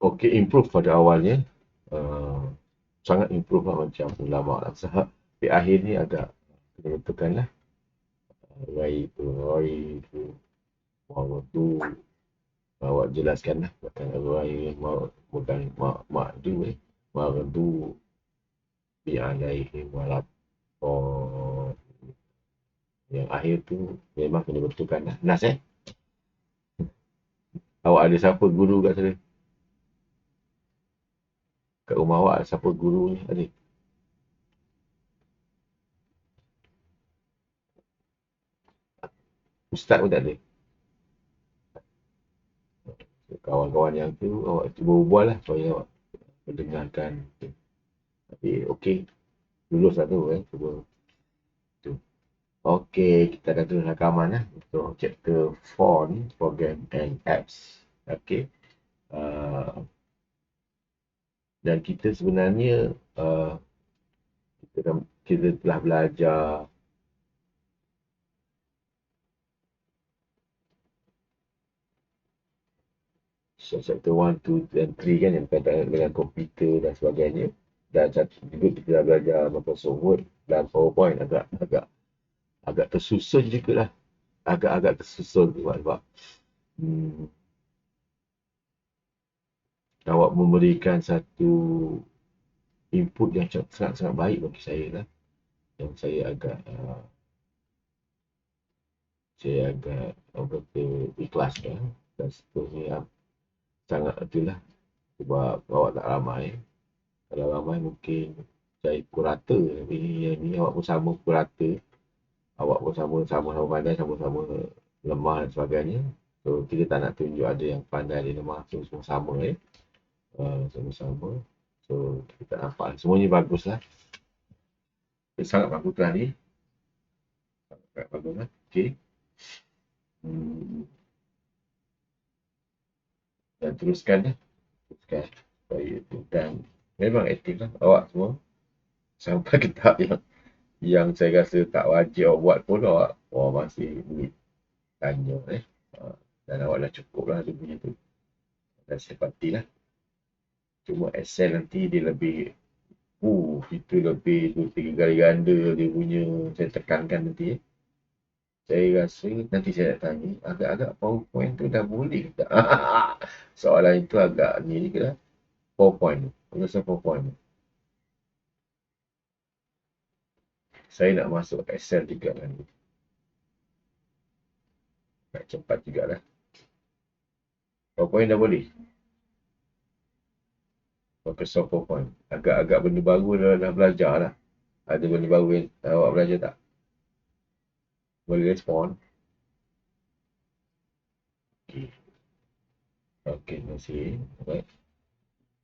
Okey, improve pada awalnya. Uh, Sangat improve lah macam lama lah. Tapi akhir ni agak kena betulkan lah. Roy tu mau tu awak jelaskan lah. Bukan Roy mau bukan mak tu mau tu bi alaihi walaqom. Yang akhir tu memang kena betulkan lah. Nas awak ada siapa guru kat sana? Kat rumah awak siapa guru ni ada? Ustaz pun tak ada. Kawan-kawan yang tu awak cuba berbual lah supaya awak mendengarkan. Tapi okey, lulus lah tu cuba tu. Okey, kita dah tulis rakaman lah untuk chapter 4 ni, program and apps. Okey. Dan kita sebenarnya kita telah belajar chapter 1, 2 dan 3 kan yang berkaitan dengan komputer dan sebagainya. Dan juga kita dah belajar Microsoft Word dan PowerPoint agak tersusun juga lah. Agak-agak tersusun sebab awak memberikan satu input yang sangat-sangat baik bagi saya lah. Yang saya agak apa kata ikhlas kan. Dan seterusnya sangat itulah sebab awak tak ramai. Kalau ramai mungkin saya pukul rata, tapi yang ni awak pun sama pukul rata. Awak pun sama-sama pandai, sama-sama lemah dan sebagainya. So kita tak nak tunjuk ada yang pandai, ada yang lemah, semua sama sama-sama. So kita tak nampak semuanya bagus lah. Sangat bagus lah ni. Sangat bagus lah. Okay. Dan teruskan lah. Teruskan. Supaya tu. Dan memang aktif lah awak semua. Sampai ke tahap yang saya rasa tak wajib awak buat pun awak masih boleh tanya dan awak dah cukup lah dia punya tu. Dan sepati lah. Cuma Excel nanti dia lebih itu lebih 2-3 kali ganda dia punya. Saya tekankan nanti saya rasa nanti saya nak tanya agak-agak PowerPoint tu dah boleh tak? Soalan itu agak ni juga lah. PowerPoint. Rasa PowerPoint. Saya nak masuk Excel juga nanti. Nak cepat jugalah. PowerPoint dah boleh. Microsoft PowerPoint. Agak-agak benda baru dah belajar lah. Ada benda baru yang awak belajar tak? Boleh respon. Okey. Okey, terima kasih. Alright.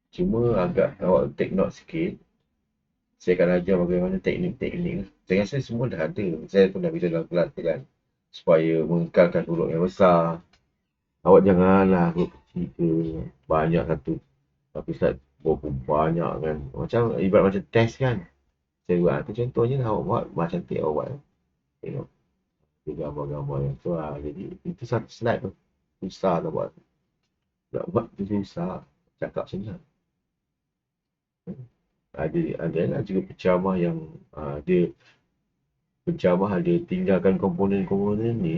Cuma agak awak take note sikit. Saya akan ajar bagaimana teknik-teknik. Saya rasa semua dah ada. Saya pun dah bisa dalam kelas tu kan. Supaya mengekalkan huruf yang besar. Awak janganlah huruf kecil ke. Banyak satu. Tapi Ustaz berapa banyak kan. Macam ibarat macam test kan. Saya buat tu contohnya lah awak buat. Macam cantik awak buat. Tengok. Itu gambar-gambar yang tu lah. Jadi itu satu slide tu. Susah lah buat. Nak buat tu susah. Cakap senang. Ada lah juga penceramah yang dia penceramah ada tinggalkan komponen-komponen ni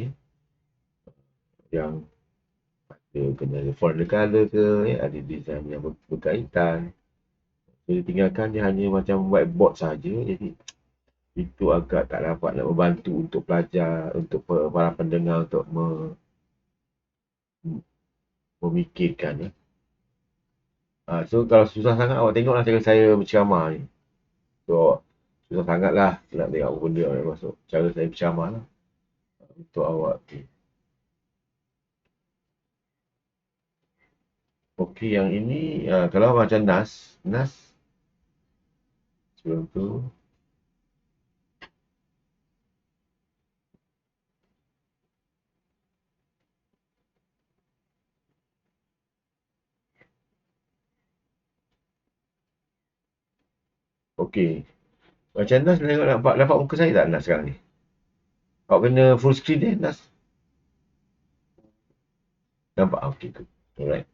yang dia kena ada font color ke, ada design yang berkaitan. Dia tinggalkan dia hanya macam whiteboard saja. Jadi itu agak tak dapat nak membantu untuk pelajar, untuk para pendengar untuk memikirkan ya. So kalau susah sangat awak tengoklah cara saya berceramah ni. So susah sangat lah nak tengok apa benda yang masuk. Cara saya berceramah lah untuk awak ni. Okey, yang ini kalau macam Nas sebelum tu Okey. Macam Nas tengok nampak muka saya tak Nas sekarang ni? Awak kena full screen Nas. Nampak? Okey, good. Alright.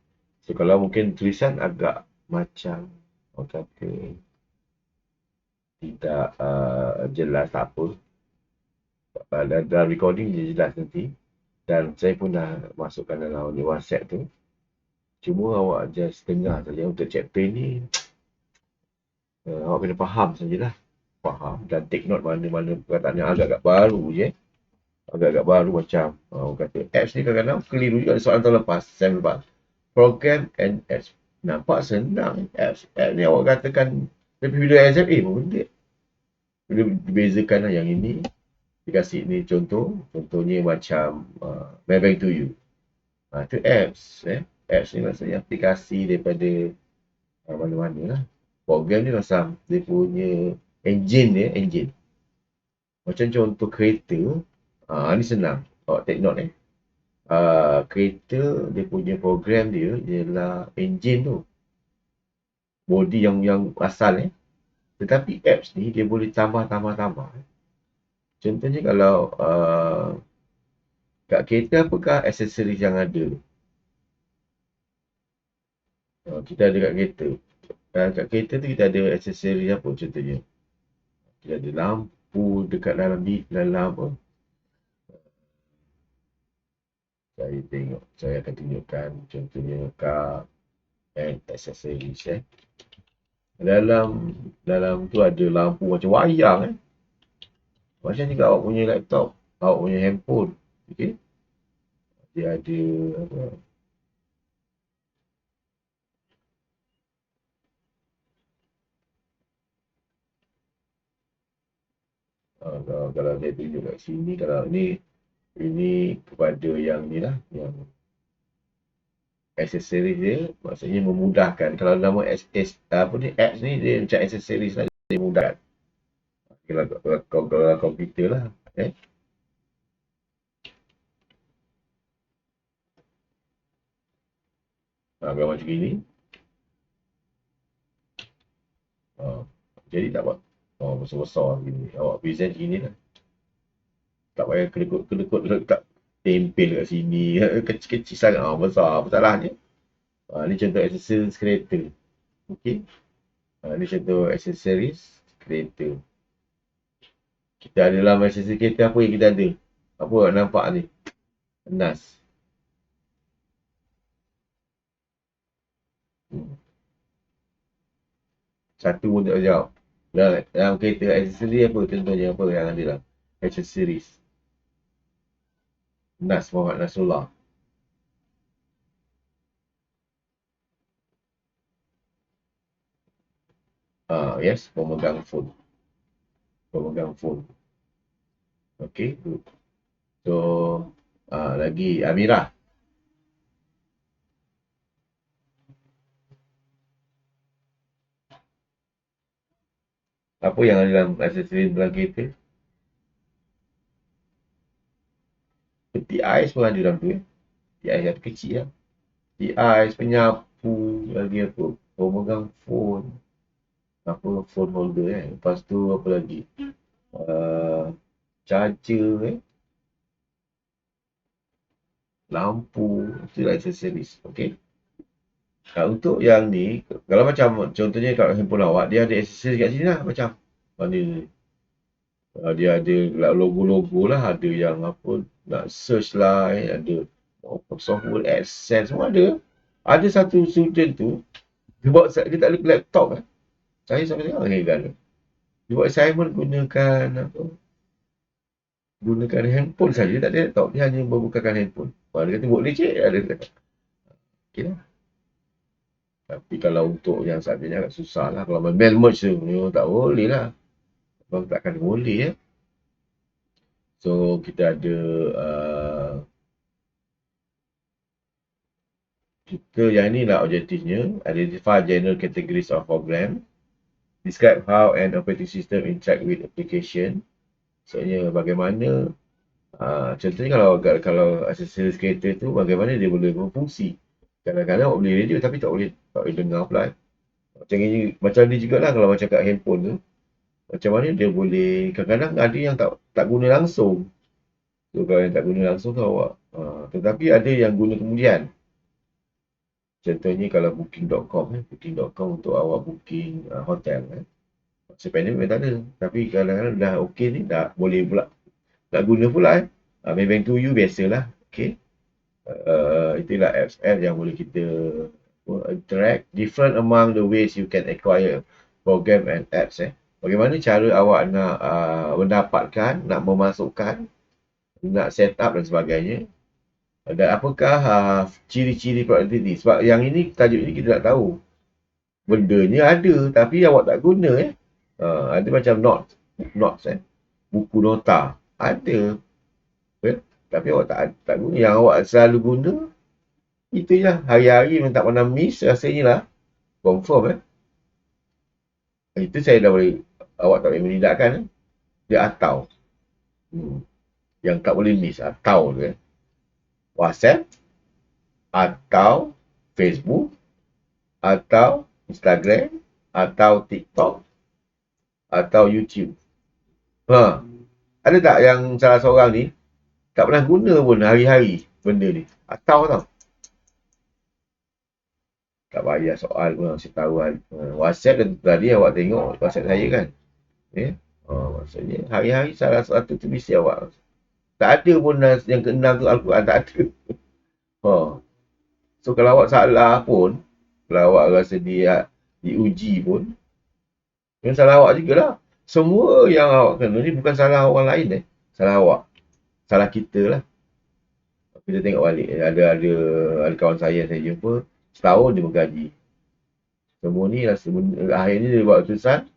So, kalau mungkin tulisan agak macam orang kata tidak jelas, tak apa. Dalam recording dia jelas nanti. Dan saya pun dah masukkan dalam WhatsApp tu. Cuma awak just dengar saja untuk chapter ni. Awak kena faham sajalah. Faham dan take note mana-mana perkataan yang agak-agak baru je. Agak-agak baru macam orang kata apps ni kadang-kadang keliru juga soalan tahun lepas, sem lepas. Program and apps. Nampak senang apps. App ni awak katakan tapi bila exam, benda. Bila dibezakan lah yang ini. Dikasih ni contohnya macam Maybank to you. Itu apps. Apps ni maksudnya aplikasi daripada mana-mana lah. Program ni macam dia punya engine. Macam contoh kereta, ni senang. Awak take note kereta dia punya program dia ialah engine tu. Body yang asal Tetapi apps ni dia boleh tambah. Contohnya kalau kat kereta apakah aksesoris yang ada? Kita ada kat kereta. Kat kereta tu kita ada aksesoris apa contohnya? Kita ada lampu dekat dalam apa? Saya akan tunjukkan contohnya car and accessories Dalam tu ada lampu macam wayang Macam juga awak punya laptop, awak punya handphone. Okey. Dia ada apa? Kalau saya tunjuk kat sini, kalau ini kepada yang ni lah, yang aksesoris dia, maksudnya memudahkan. Kalau nama apps ni dia macam aksesoris lah, dia mudahkan. Kalau komputer lah. Kalau macam gini. Jadi tak buat besar-besar gini. Awak present gini lah. Tak payah kedekut letak tempel kat sini. Kecil-kecil sangat. Besar. Apa salahnya? Ni contoh aksesoris kereta. Okey. Ni contoh aksesoris kereta. Kita ada dalam aksesoris kereta apa yang kita ada? Apa nampak ni? Nas. Satu pun tak jawab. Dalam kereta aksesoris apa contohnya apa yang ada dalam aksesoris? Nas Muhammad Nasrullah. Yes, pemegang phone. Okay, good. So, lagi Amirah. Apa yang ada dalam aksesoris dalam kereta? Peti ais pun ada dalam tu Peti ais yang kecil lah. Peti ais, penyapu, lagi apa? Pemegang phone. Phone holder Lepas tu apa lagi? Charger lampu. Itulah aksesoris. Okay. Untuk yang ni, kalau macam contohnya kat handphone awak, dia ada aksesoris kat sini lah macam. Mana ni? Dia ada logo-logo lah, ada yang apa, nak search lah, ada software AdSense, semua ada. Ada satu student tu, dia tak ada laptop Saya sampai sekarang heran. Dia buat assignment gunakan handphone saja, tak ada laptop. Dia hanya membukakan handphone. Dia kata boleh cik, ada. Okay lah. Tapi kalau untuk yang subjeknya agak susah lah. Kalau mail merge tu, tak boleh lah. Abang takkan boleh So, kita ada kita yang ni lah objektifnya. Identify general categories of program. Describe how an operating system interact with application. Maksudnya bagaimana contohnya kalau aksesoris kereta tu bagaimana dia boleh berfungsi. Kadang-kadang awak boleh radio tapi tak boleh dengar pula Macam ni jugalah kalau macam kat handphone tu. Macam mana dia boleh, kadang-kadang ada yang tak guna langsung. So kalau yang tak guna langsung tu awak. Tetapi ada yang guna kemudian. Contohnya kalau booking.com, booking.com untuk awak booking hotel. Masa pandemik tak ada. Tapi kadang-kadang dah okey ni, dah boleh pula. Tak guna pula. Maybank to you biasalah. Okay. Itulah apps yang boleh kita interact. Different among the ways you can acquire program and apps. Bagaimana cara awak nak mendapatkan, nak memasukkan, nak set up dan sebagainya. Dan apakah ciri-ciri produktiviti. Sebab yang ini, tajuk ini kita tak tahu. Bendanya ada tapi awak tak guna. Ada macam notes. Buku nota. Ada. Tapi awak tak guna. Yang awak selalu guna, itu je. Hari-hari memang tak pernah miss rasanya lah. Confirm. Itu saya dah boleh, awak tak boleh menidakkan. Dia atau. Yang tak boleh miss. Atau tu. WhatsApp. Atau Facebook. Atau Instagram. Atau TikTok. Atau YouTube. Ada tak yang salah seorang ni tak pernah guna pun hari-hari benda ni? Atau tau. Tak payah soal pun, saya tahu. WhatsApp dan tadi awak tengok WhatsApp saya kan. Maksudnya hari-hari salah satu tu mesti awak. Tak ada pun yang keenam tu Al-Quran, tak ada. So kalau awak salah pun, kalau awak rasa dia diuji pun, yang salah awak jugalah. Semua yang awak kena ni bukan salah orang lain. Salah awak. Salah kita lah. Kita tengok balik. Ada kawan saya jumpa, setahun dia bergaji. Semua ni lah, akhirnya dia buat keputusan,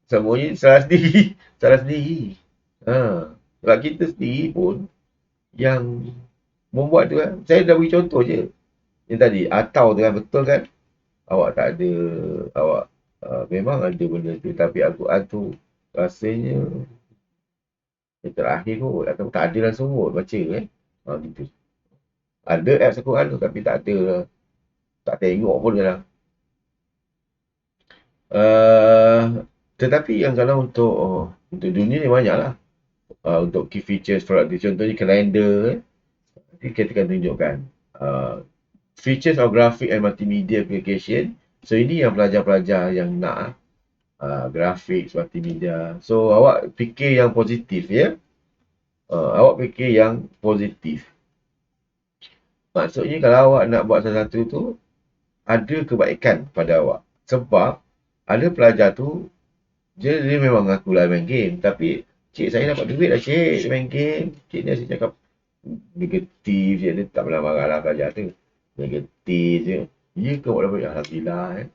semuanya salah sendiri. Salah sendiri. Sebab kita sendiri pun yang membuat tu kan. Saya dah beri contoh je. Yang tadi, atau tu kan, betul kan? Awak tak ada, awak memang ada benda tu. Tapi Al-Quran tu rasanya yang terakhir kot. Atau tak ada langsung kot baca kan. Gitu. Ada apps Al-Quran tu tapi tak ada lah. Tak tengok pun kadang. Tetapi yang kalau untuk dunia ni banyak lah. Untuk key features produk, contohnya kalender. Kita akan tunjukkan features of graphic and multimedia application. So ini yang pelajar-pelajar yang nak grafik, multimedia. So awak fikir yang positif ya. Awak fikir yang positif. Maksudnya kalau awak nak buat sesuatu tu, ada kebaikan pada awak. Sebab ada pelajar tu, dia memang mengaku lah main game. Tapi, cik saya dapat duit lah cik, main game. Cik ni asyik cakap negatif je. Dia tak pernah marah lah pelajar tu. Negatif je. Ya ke awak dapat? Alhamdulillah.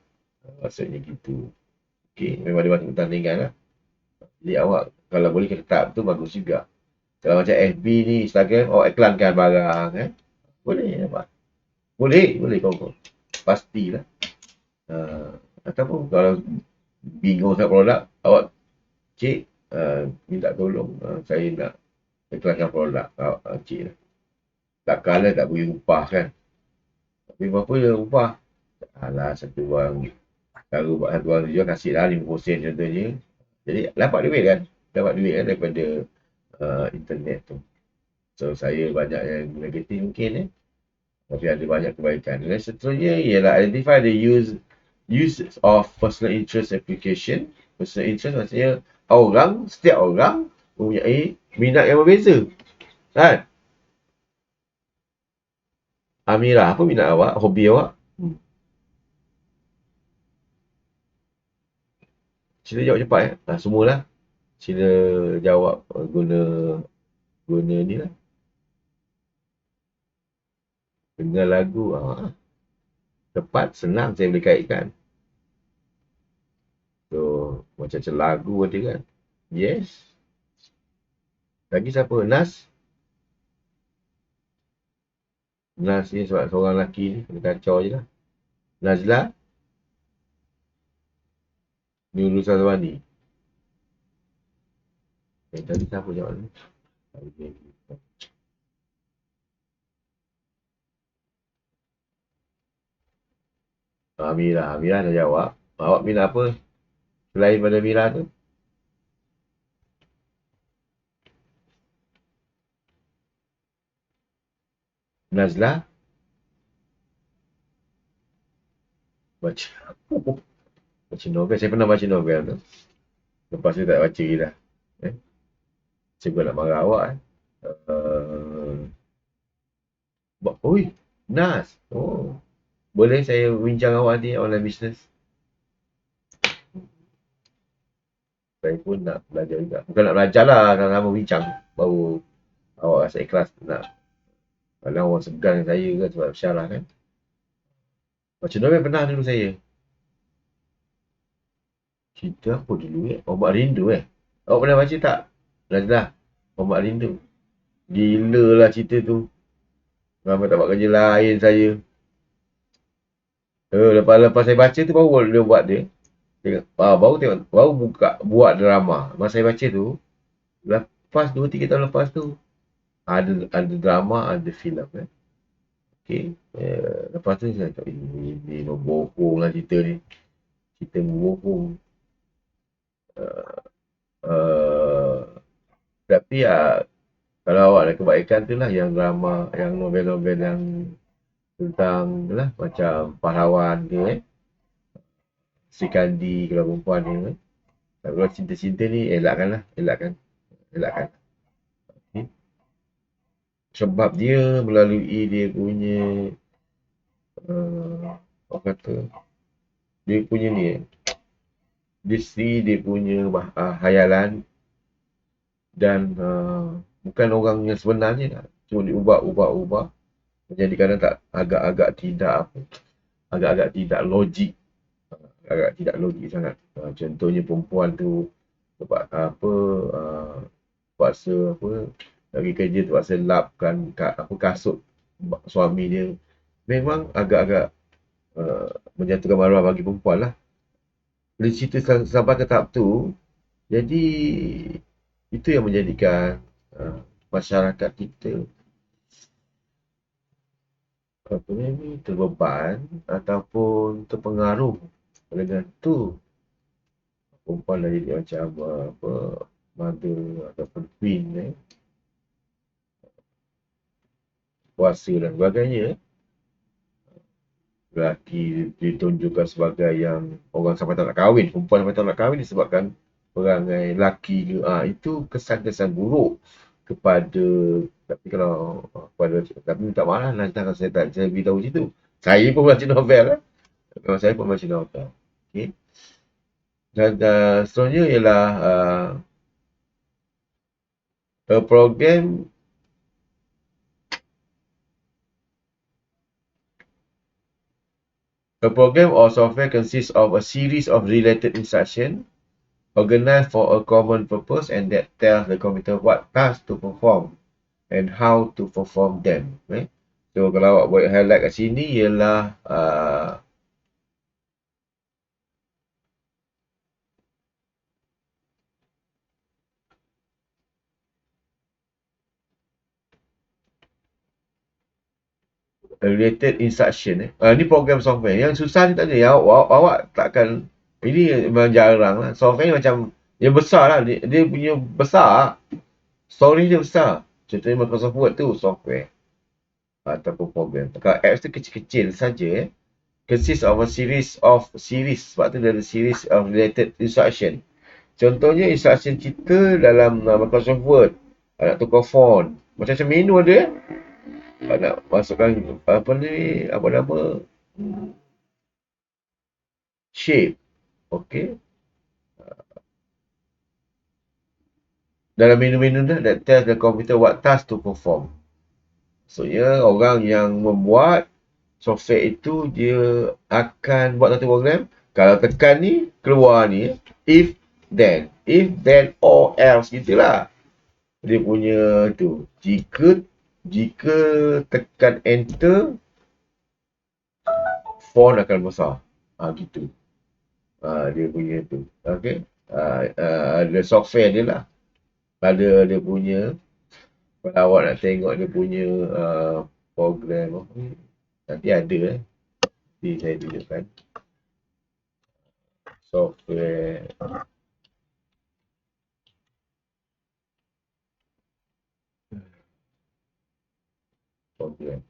Maksudnya gitu. Okay, memang dia masuk pertandingan lah. Jadi awak, kalau boleh tetap tu bagus juga. Kalau macam FB ni, Instagram, awak iklankan barang. Boleh nampak? Boleh kau. Pastilah. Ataupun kalau bingung sangat produk, awak cik minta tolong, saya nak iklankan produk cik lah. Takkanlah tak boleh upah kan. Tapi berapa je upah? Alah, satu orang kalau buat satu orang jual kasih lah 50 sen contohnya. Jadi dapat duit kan daripada internet tu. So saya banyak yang negatif mungkin tapi ada banyak kebaikan. Dan seterusnya ialah identify the use of personal interest application. Personal interest maksudnya setiap orang mempunyai minat yang berbeza. Kan? Amirah, apa minat awak? Hobi awak? Sila jawab cepat semualah. Sila jawab guna ni lah. Dengar lagu. Tepat, senang saya boleh kaitkan. So, macam lagu ada kan. Yes. Lagi siapa? Nas ni sebab seorang lelaki ni. Kena kacau je lah. Nazla. Nurul Sazwani. Tadi siapa jawab ni? Amirah dah jawab. Awak minat apa selain pada Mira tu? Nazla? Baca. Baca novel. Saya pernah baca novel tu. Lepas tu tak baca lagi dah. Eh? Saya pun nak marah awak. Oi, Nas. Oh. Boleh saya bincang awak ni online business? Saya pun nak belajar juga. Bukan nak belajar lah. Kalau bincang. Baru awak rasa ikhlas nak. Kalau orang segan dengan saya kan sebab syarah kan. Baca novel pernah dulu saya. Cerita apa dulu Ombak Rindu Awak pernah baca tak? Dah. Ombak Rindu. Gila lah cerita tu. Ramai tak buat kerja lain saya. Lepas saya baca tu baru dia buat dia. Baru buka buat drama. Masa saya baca tu, lepas 2-3 tahun lepas tu, ada drama, ada filem Okay. Lepas tu saya cakap, ini membokong lah cerita ni. Cerita membokong. Uh, tapi kalau awak ada kebaikan tu lah yang drama, yang novel-novel yang tentang lah macam pahlawan ke Sri Kandi kalau perempuan ni kalau cinta-cinta ni elakkan lah, elakkan. Okay. Sebab dia melalui dia punya apa kata dia punya ni dia punya hayalan dan bukan orang yang sebenarnya lah. Cuma diubah menjadi kadang tak agak-agak tidak logik, agak tidak logik sangat. Contohnya perempuan tu sebab apa terpaksa apa lagi kerja terpaksa lapkan kasut suami dia. Memang agak-agak menjatuhkan maruah bagi perempuan lah. Bila cerita sampai ke tahap tu, jadi itu yang menjadikan masyarakat kita apa ni terbeban ataupun terpengaruh dengan tu perempuan dah jadi macam apa mother ataupun queen kuasa dan sebagainya. Lelaki ditunjukkan sebagai yang orang sampai tak nak kahwin, perempuan sampai tak nak kahwin disebabkan perangai lelaki ke. Itu kesan-kesan buruk kepada tapi kalau pada tapi minta maaf lah kalau saya tak saya beritahu situ. Saya pun baca novel lah. Kalau saya pun baca novel. Okey. Dan seterusnya ialah a program A program or software consists of a series of related instructions organized for a common purpose and that tells the computer what tasks to perform and how to perform them. So kalau awak buat highlight kat sini ialah related instruction. Ni program software. Yang susah ni tak ada. Yang awak takkan, ini memang jarang lah. Software ni macam, dia besar lah. Dia punya besar. Storage dia besar. Contohnya Microsoft Word tu software. Ataupun program. Kalau apps tu kecil-kecil saja consists of a series. Sebab tu dia ada series of related instruction. Contohnya instruction kita dalam Microsoft Word. Nak tukar font. Macam-macam menu ada nak masukkan apa ni, apa nama, shape. Okey. Dalam menu-menu dah that tells the computer what task to perform. So orang yang membuat software itu dia akan buat satu program. Kalau tekan ni, keluar ni. If then or else gitulah. Dia punya tu. Jika tekan enter, font akan besar. Gitu. Dia punya tu. Okey. Ada software dia lah. Ada dia punya. Kalau awak nak tengok dia punya program. Nanti ada Nanti saya tunjukkan. software program.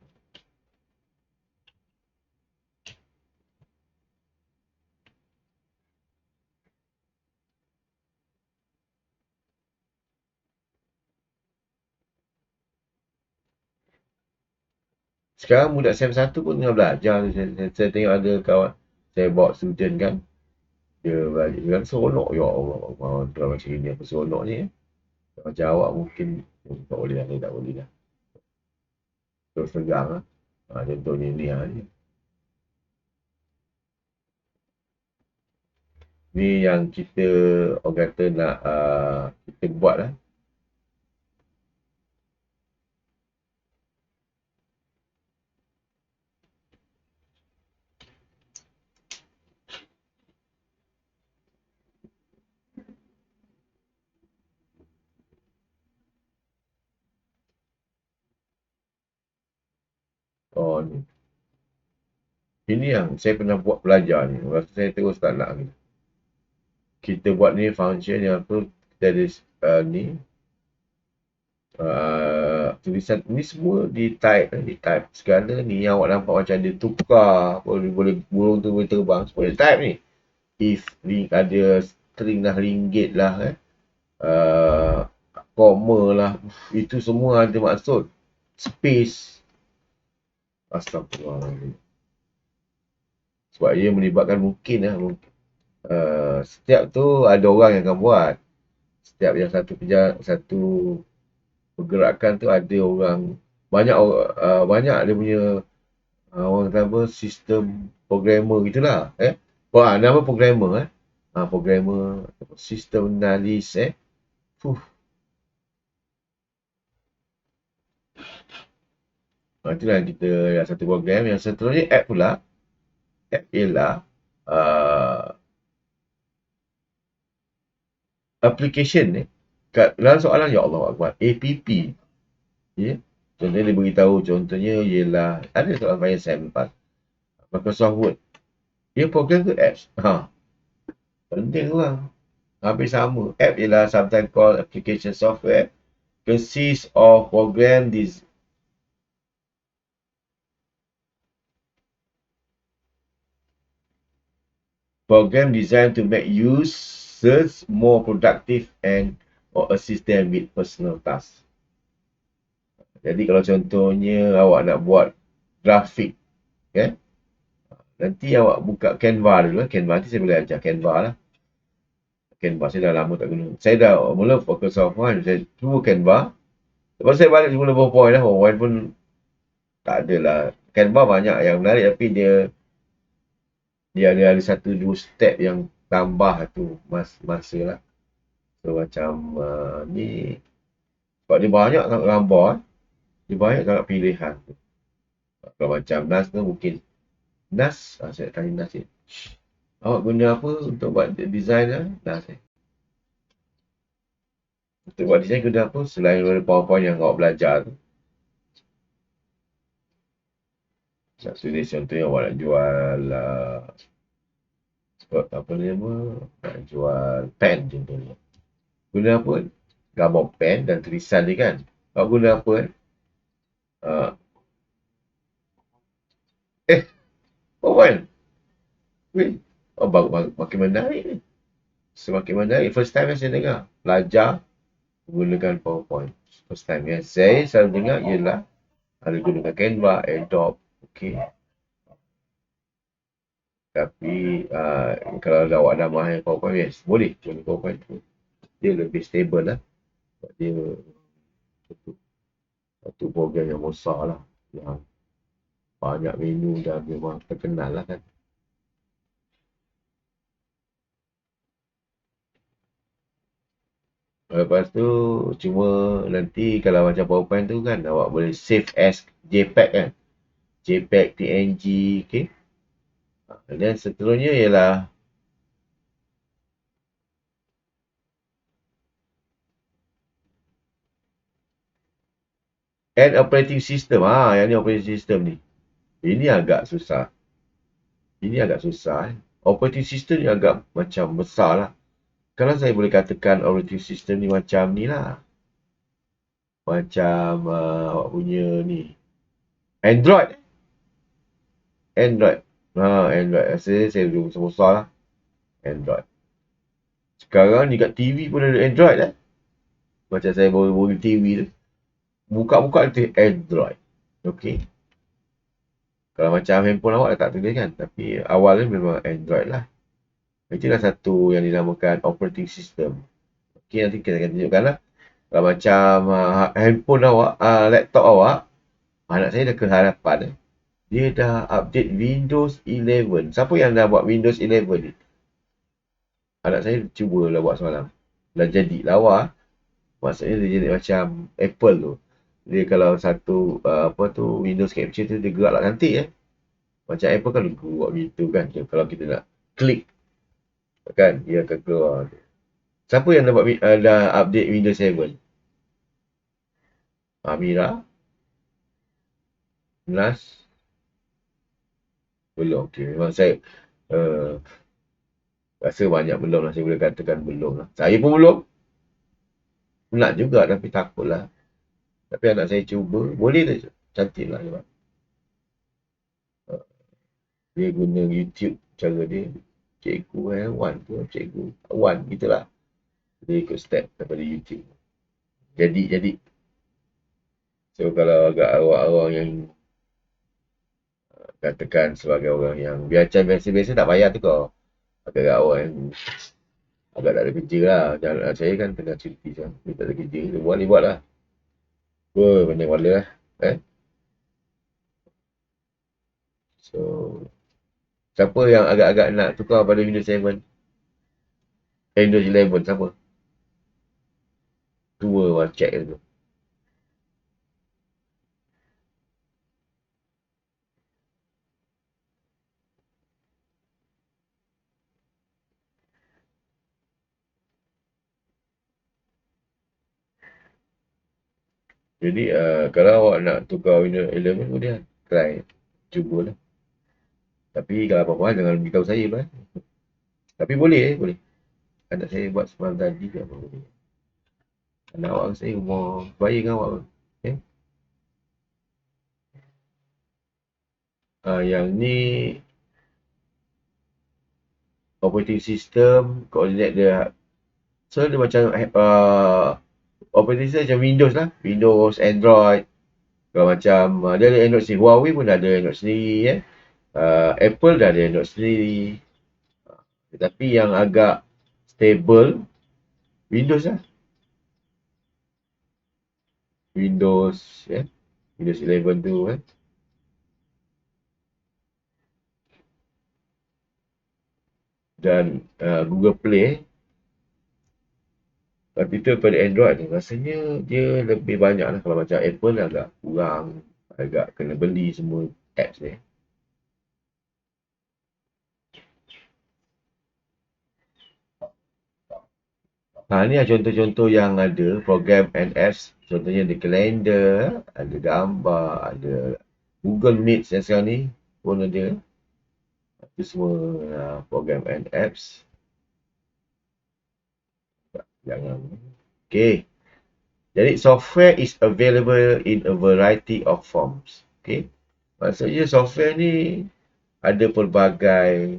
Sekarang budak SEM 1 pun tengah belajar. Saya tengok ada kawan, saya bawa student kan, dia belajar kan seronok. Ya Allah, kalau macam ini apa seronoknya. Macam awak mungkin tak boleh lah, tak boleh lah. Terus tegang lah. Contohnya ni lah ni. Ni yang kita, orang kata nak kita buat lah. Oh ni. Ini yang saya pernah buat belajar ni. Rasa saya terus tak nak ni. Kita buat ni function yang tu, kita ada ni. Tulisan ni semua di type segala ni yang awak nampak macam dia tukar, boleh burung tu boleh terbang, semua di type ni. If ada string lah, ringgit lah, comma lah, itu semua ada maksud. Space, astagfirullahaladzim. Sebab ia melibatkan mungkin lah, setiap tu ada orang yang akan buat. Setiap yang satu pergerakan tu ada orang, banyak dia punya, orang kata apa, sistem programmer gitulah. Nama programmer, programmer, sistem analis, itulah kita ada satu program. Yang seterusnya app pula. App ialah application ni. Dalam soalan, ya Allah Akbar, app. Ya. Contohnya dia beritahu, contohnya ialah, ada soalan banyak sampel. Microsoft Word. Dia program ke apps? Penting orang. Hampir sama. App ialah sometimes called application software. Consists of program designed to make users more productive and or assist them with personal tasks. Jadi kalau contohnya awak nak buat grafik, kan? Nanti awak buka Canva dulu. Canva nanti saya boleh ajar Canva lah. Canva saya dah lama tak guna. Saya dah mula fokus off kan. Saya cuba Canva. Lepas saya balik semula PowerPoint lah. PowerPoint pun tak ada lah. Canva banyak yang menarik, tapi dia ada satu dua step yang tambah tu masa lah. So macam ni. Sebab dia banyak sangat gambar. Dia banyak sangat pilihan. Kalau macam NAS tu mungkin. NAS, saya tanya NAS ni. Awak guna apa untuk buat design lah? NAS ni. Untuk buat design guna apa? Selain daripada PowerPoint yang awak belajar tu. Satu ni contohnya awak nak jual apa nama? Nak jual pen contohnya. Guna apa? Gambar pen dan tulisan ni kan. Awak guna apa kan? PowerPoint. Oh, makin menarik ni. Semakin menarik. First time saya dengar. Belajar menggunakan PowerPoint. First time yang saya selalu dengar ialah ada gunakan Canva, Adobe. Okay. Tapi kalau awak dah mahir PowerPoint, yes, boleh guna PowerPoint tu. Dia lebih stable lah. Sebab dia satu program yang besar lah. Yang banyak menu dan memang terkenal lah kan. Lepas tu cuma nanti kalau macam PowerPoint tu kan awak boleh save as JPEG kan. JPEG, PNG, okay. Dan seterusnya ialah and operating system. Yang ni operating system ni. Ini agak susah. operating system ni agak macam besar lah. Kalau saya boleh katakan operating system ni macam ni lah. Macam awak punya ni. Android. Android. Android. Rasanya saya belum besar lah. Android. Sekarang ni kat TV pun ada Android lah. Macam saya baru TV tu. Buka-buka tu Android. Okay. Kalau macam handphone awak tak tulis kan. Tapi awalnya memang Android lah. Itulah satu yang dinamakan operating system. Okay, nanti kita akan tunjukkan lah. Kalau macam handphone awak, laptop awak, anak saya dah keharapan. Dia dah update Windows 11. Siapa yang dah buat Windows 11 ni? Anak saya cubalah buat semalam. Dah jadi lawa. Maksudnya dia jadi macam Apple tu. Dia kalau satu Windows capture tu dia gerak lah cantik Macam Apple kan buat gitu kan. Kalau kita nak klik kan dia akan keluar. Siapa yang dah update Windows 7? Amira? Nas? Belum. Okay. Memang saya rasa banyak belum lah. Saya boleh katakan belum lah. Saya pun belum. Nak juga tapi takut lah. Tapi anak saya cuba. Boleh tak? Cantik lah. Dia guna YouTube cara dia. Cikgu Wan tu. Cikgu Wan gitulah. Dia ikut step daripada YouTube. Jadi. So kalau agak awak-awak yang katakan sebagai orang yang biasa-biasa tak payah tu kau. Agak-agak awak yang agak tak ada kerja lah. Dan saya kan tengah cuti kan. Dia tak ada kerja. Dia buat lah. Banyak wala lah. So, siapa yang agak-agak nak tukar pada Windows 7? Windows 11 siapa? Tua lah check tu. Jadi kalau awak nak tukar Windows 11 boleh try. Cubalah. Tapi kalau apa-apa jangan beritahu saya lah. Tapi boleh. Anak saya buat semalam tadi ke apa boleh. Anak awak saya umur bayi dengan awak. Okay. Yang ni operating system, coordinate dia. So dia macam operating system macam Windows lah. Windows, Android. Kalau macam dia ada Android sendiri. Huawei pun ada Android sendiri Apple dah ada Android sendiri. Tetapi yang agak stable Windows lah. Windows Windows 11 tu dan Google Play. Tapi tu pada Android ni rasanya dia lebih banyak lah. Kalau macam Apple agak kurang. Agak kena beli semua apps ni. Ni contoh-contoh yang ada program and apps. Contohnya ada kalender, ada gambar, ada Google Meet yang sekarang ni pun ada. Itu semua program and apps. Jangan. Okay. Jadi software is available in a variety of forms. Okay. Maksudnya software ni ada pelbagai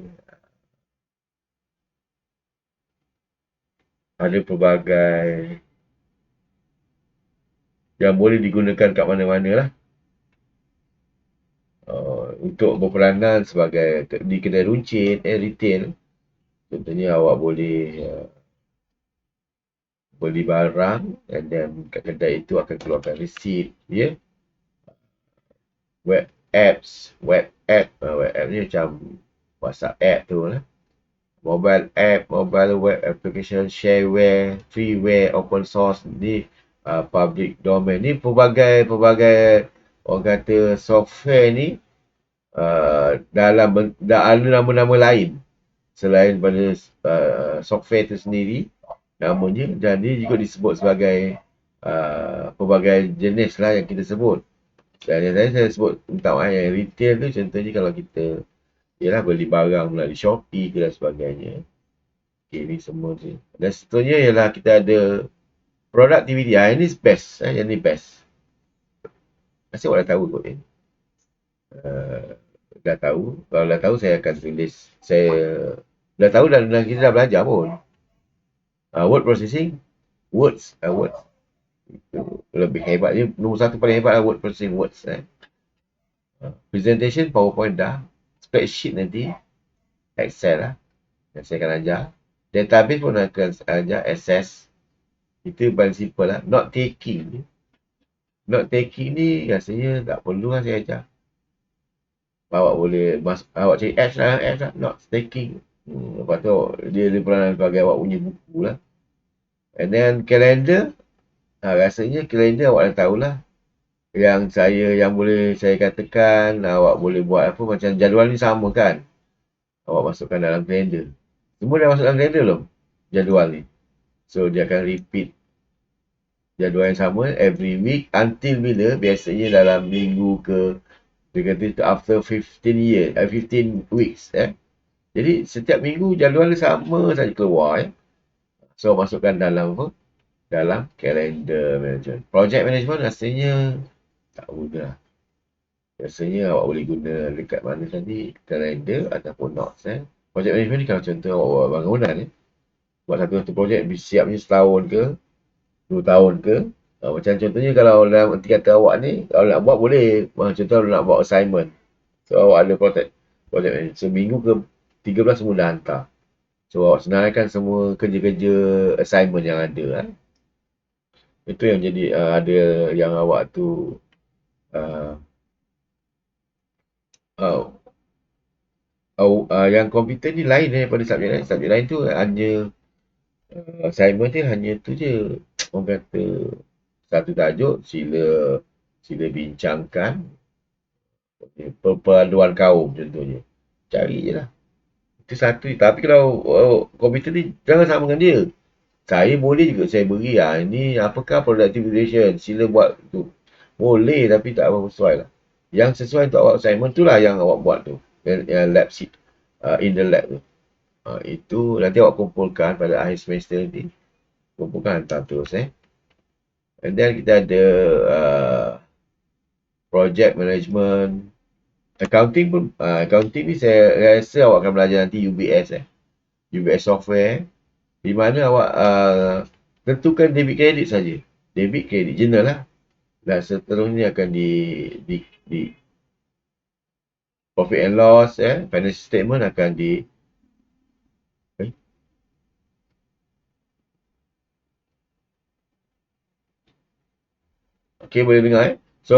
yang boleh digunakan kat mana-mana lah. Untuk berperanan sebagai di kedai runcit, retail. Contohnya awak boleh beli barang and then kat kedai itu akan keluarkan receipt. Web app ni macam WhatsApp app tu lah. Mobile app, mobile web application, shareware, freeware, open source ni public domain. Ni pelbagai orang kata software ni dalam ada nama-nama lain selain pada software itu sendiri namanya, dan dia juga disebut sebagai pelbagai jenis lah yang kita sebut. Dan yang saya sebut tentang yang retail tu contohnya kalau kita ialah beli barang melalui Shopee ke dan sebagainya. Okay, ni semua je. Dan seterusnya ialah kita ada productivity. Ini best. Yang ni best. Masih awak dah tahu kot ni. Uh, dah tahu. Kalau dah tahu, saya akan tulis. Saya dah tahu dan kita dah belajar pun. Word processing. Words. Itu lebih hebat. Dia nombor satu paling hebat lah word processing. Words. Presentation, PowerPoint dah. Spreadsheet nanti. Excel lah. Yang saya akan ajar. Database pun akan ajar. Access. Itu paling simple lah. Note taking. Note taking ni rasanya tak perlu lah saya ajar. Awak boleh awak cari apps lah. Note taking. Lepas tu dia peranan sebagai awak punya buku lah. And then calendar. Rasanya calendar awak dah tahulah. Yang boleh saya katakan awak boleh buat apa macam jadual ni sama kan. Awak masukkan dalam kalender. Semua dah masuk dalam kalender belum? Jadual ni. So dia akan repeat jadual yang sama every week until bila? Biasanya dalam minggu ke dia kata itu after 15 weeks. Jadi setiap minggu jadual dia sama saja keluar. So masukkan dalam apa? Dalam calendar management. Project management rasanya tak guna. Biasanya awak boleh guna dekat mana tadi? Calendar ataupun notes. Project management ni kalau contoh awak buat bangunan. Buat satu projek siapnya setahun ke 2 tahun ke. Macam contohnya kalau dalam erti kata awak ni, kalau nak buat boleh. Contoh nak buat assignment. So awak ada projek ni. Seminggu ke 13 semua dah hantar. So awak senaraikan semua kerja-kerja assignment yang ada. Itu yang jadi ada yang awak tu uh, yang komputer ni lain daripada subjek lain. Subjek lain tu hanya assignment dia hanya tu je. Orang kata satu tajuk sila bincangkan perpaduan kaum contohnya. Cari je lah. Itu satu. Tapi kalau komputer ni jangan sama dengan dia. Saya boleh juga saya beri ini apakah productivization. Sila buat tu. Boleh tapi tak apa sesuai lah. Yang sesuai untuk awak assignment tu lah yang awak buat tu. Yang lab sheet. In the lab tu. Itu nanti awak kumpulkan pada akhir semester nanti. Kumpulkan hantar terus And then kita ada project management. Accounting pun, accounting ni saya rasa awak akan belajar nanti UBS UBS software. Di mana awak tentukan debit credit saja. Debit credit general lah. Dan seterusnya akan di profit and loss, financial statement akan di Okay, boleh dengar So,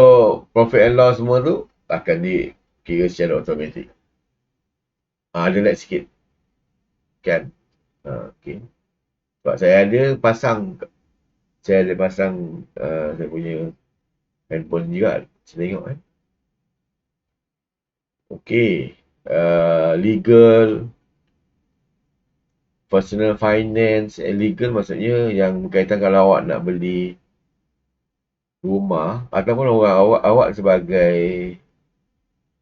profit and loss semua tu akan dikira secara automatik. Ada lag sikit. Kan? Okay. Sebab saya ada pasang saya punya handphone juga. Saya tengok Okay. Legal, personal finance, legal maksudnya yang berkaitan kalau awak nak beli rumah ataupun awak sebagai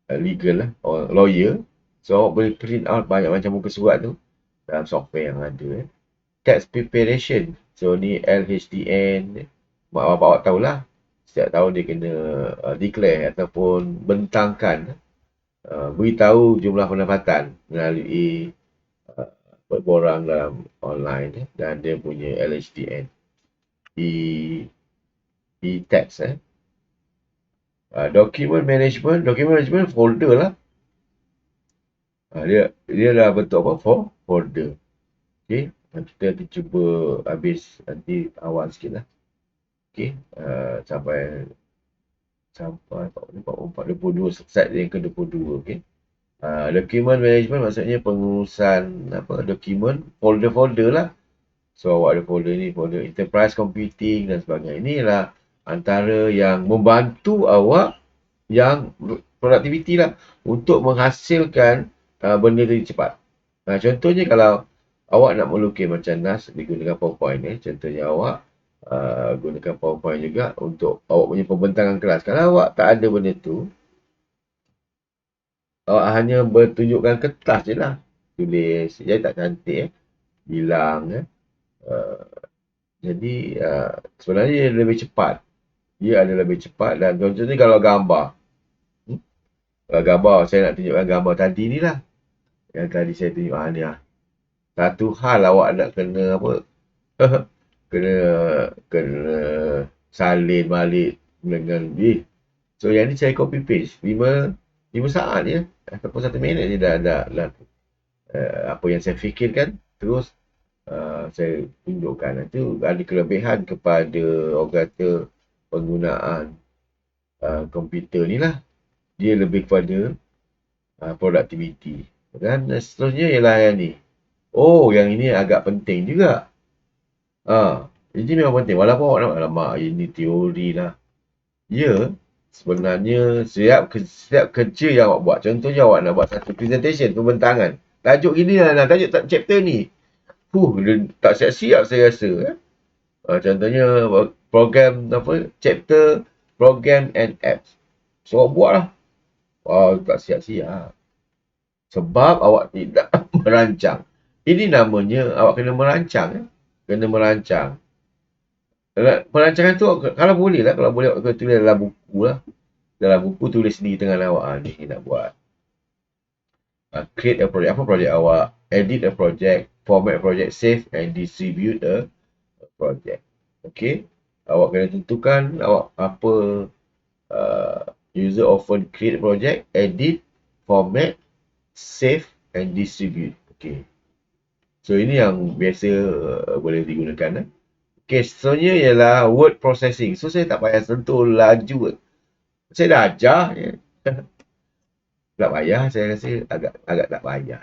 legal lah, or lawyer. So awak boleh print out banyak macam muka surat tu dalam software yang ada. Tax preparation. So ni LHDN. Mak bapak awak tahulah. Setiap tahun dia kena declare ataupun bentangkan beritahu jumlah pendapatan melalui berborang dalam online dan dia punya LHDN tax document management folder lah. Dia dah bentuk apa folder. Okay, kita cuba habis nanti awal sikit lah. Okay, sampai 22 slide yang ke-22. Okay, document management maksudnya pengurusan dokumen folder lah. So awak ada folder ni, folder enterprise computing dan sebagainya. Inilah antara yang membantu awak yang productivity lah untuk menghasilkan benda tu cepat. Contohnya kalau awak nak melukis macam NAS digunakan PowerPoint contohnya awak gunakan PowerPoint juga untuk awak punya pembentangan kelas. Kalau awak tak ada benda tu, Awak hanya bertunjukkan kertas je lah. Tulis. Jadi tak cantik hilang Uh, jadi sebenarnya dia lebih cepat. Dia ada lebih cepat dan contohnya kalau gambar. Hmm? Kalau gambar, saya nak tunjukkan gambar tadi ni lah. Yang tadi saya tunjuk ni lah. Satu hal awak nak kena apa? kena kena salin balik dengan so yang ni saya copy paste 5 saat je ataupun 1 minit je dah apa yang saya fikirkan terus saya tunjukkan. Itu ada kelebihan kepada orang kata penggunaan komputer ni lah. Dia lebih kepada productivity. Dan seterusnya ialah yang ni. Oh, yang ini agak penting juga. Ini memang penting. Walaupun awak nak, alamak, ini teori lah. Ya, sebenarnya setiap kerja yang awak buat. Contohnya awak nak buat satu presentation, pembentangan. Tajuk gini lah, tajuk chapter ni. Dia tak siap-siap saya rasa. Contohnya program apa, chapter, program and apps. So awak buat lah. Tak siap-siap. Sebab awak tidak merancang. Ini namanya awak kena merancang. Kena merancang. Perancangan tu kalau boleh lah. Kalau boleh awak tulis dalam buku lah. Dalam buku tulis sendiri tengah awak. Ni nak buat. Create a project. Apa project awak? Edit a project. Format a project. Save and distribute a project. Okay. Awak kena tentukan awak apa user often create a project. Edit. Format. Save and distribute. Okay. So ini yang biasa boleh digunakan. Okay, seterusnya ialah word processing. So saya tak payah sentuh laju. Saya dah ajar. Tak payah, saya rasa agak tak payah.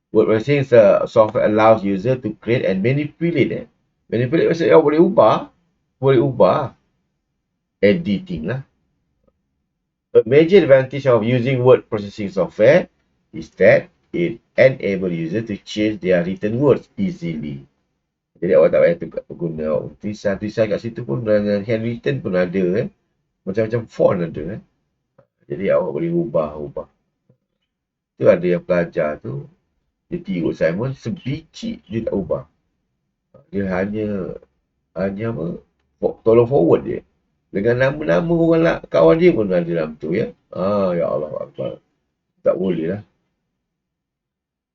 Word processing is a software allows user to create and manipulate. Manipulate maksudnya boleh ubah. Boleh ubah. Editing lah. A major advantage of using word processing software is that it enable user to change their written words easily. Jadi awak tak payah tukar guna tulisan kat situ pun dengan handwritten pun ada macam-macam font ada Jadi awak boleh ubah. Tu ada yang pelajar tu dia tiru Simon sebiji dia tak ubah. Dia hanya apa? Tolong forward je. Dengan nama-nama orang lah, kawan dia pun ada dalam tu ya. Ya Allah Akbar. Tak boleh lah.